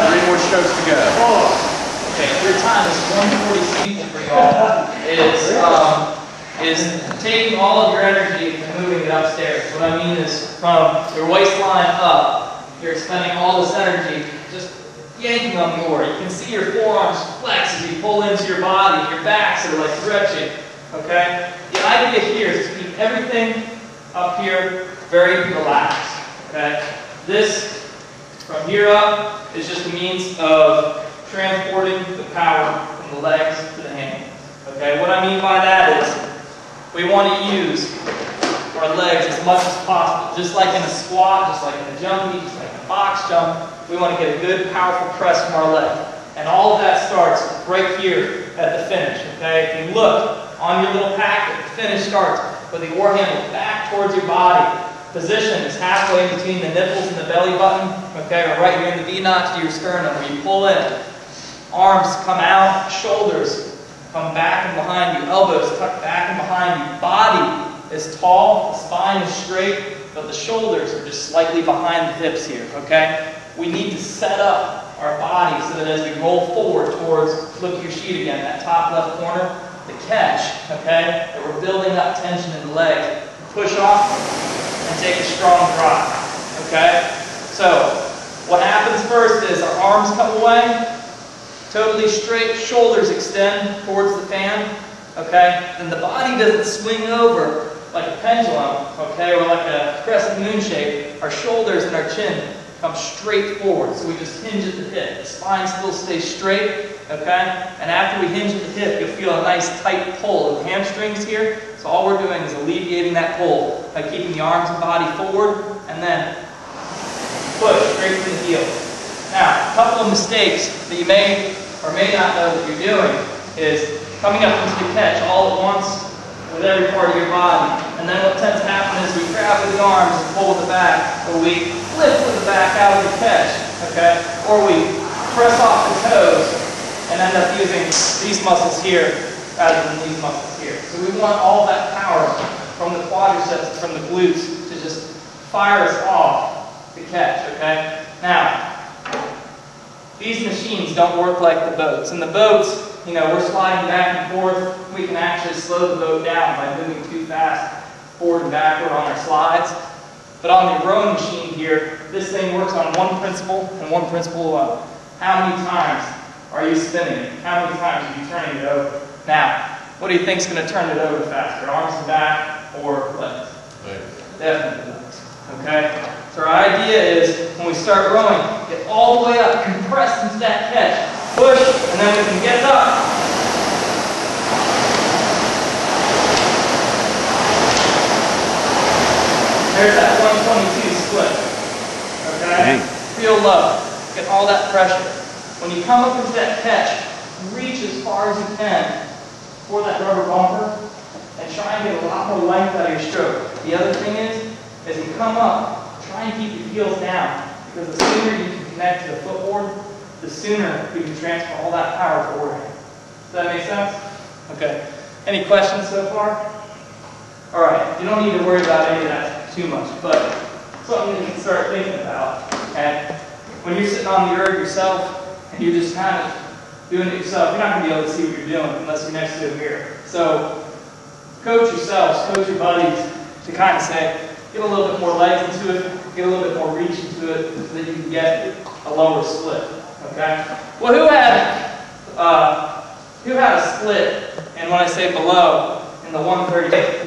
Three more strokes to go. Okay, your time is 140 for y'all. Is taking all of your energy and moving it upstairs. What I mean is from your waistline up, you're expending all this energy just yanking on the oar. You can see your forearms flex as you pull into your body. Your backs are like stretching. Okay? The idea here is to keep everything up here very relaxed. Okay? This, from here up, is just a means of transporting the power from the legs to the hands. Okay? What I mean by that is we want to use our legs as much as possible. Just like in a squat, just like in a jumpy, just like in a box jump, we want to get a good, powerful press from our leg. And all of that starts right here at the finish. Okay? If you look on your little packet, the finish starts with the oar handle back towards your body. Position is halfway between the nipples and the belly button. Okay? Or right here in the V-notch to your sternum where you pull in. Arms come out, shoulders come back and behind you, elbows tucked back and behind you. Body is tall, the spine is straight, but the shoulders are just slightly behind the hips here, okay? We need to set up our body so that as we roll forward towards, look at your sheet again, that top left corner, the catch, okay? That we're building up tension in the legs. Push off and take a strong drop, okay? So, what happens first is our arms come away, totally straight, shoulders extend towards the fan, okay? Then the body doesn't swing over like a pendulum, okay, or like a crescent moon shape. Our shoulders and our chin come straight forward, so we just hinge at the hip. The spine still stays straight, okay? And after we hinge at the hip, you'll feel a nice tight pull of the hamstrings here. So all we're doing is alleviating that pull by keeping the arms and body forward, and then push straight to the heel. Now, a couple of mistakes that you may or may not know that you're doing is coming up into the catch all at once with every part of your body. And then what tends to happen is we grab with the arms and pull with the back, or we lift with the back out of the catch, okay? Or we press off the toes and end up using these muscles here rather than these muscles here. So we want all that power from the quadriceps, from the glutes, to just fire us off the catch, okay? Now, these machines don't work like the boats. In the boats, you know, we're sliding back and forth. We can actually slow the boat down by moving too fast forward and backward on our slides. But on the rowing machine here, this thing works on one principle and one principle alone. How many times are you spinning it? How many times are you turning it over? Now, what do you think is going to turn it over faster? Arms and back or legs? Legs. Definitely legs. Okay? So our idea is, when we start rowing, get all the way up, compress into that catch, push, and then we can get up. There's that 122 split. Okay? Dang. Feel low. Get all that pressure. When you come up into that catch, reach as far as you can for that rubber bumper, and try and get a lot more length out of your stroke. The other thing is, as you come up, try and keep your heels down, because the sooner you can connect to the footboard, the sooner we can transfer all that power forward. Does that make sense? Okay. Any questions so far? All right. You don't need to worry about any of that too much, but something you can start thinking about. And when you're sitting on the erg yourself and you're just kind of doing it yourself, you're not going to be able to see what you're doing unless you're next to a mirror. So coach yourselves, coach your buddies to kind of say, get a little bit more legs into it, get a little bit more reach into it, so that you can get a lower split. Okay? Well, who had a split, and when I say below, in the 130?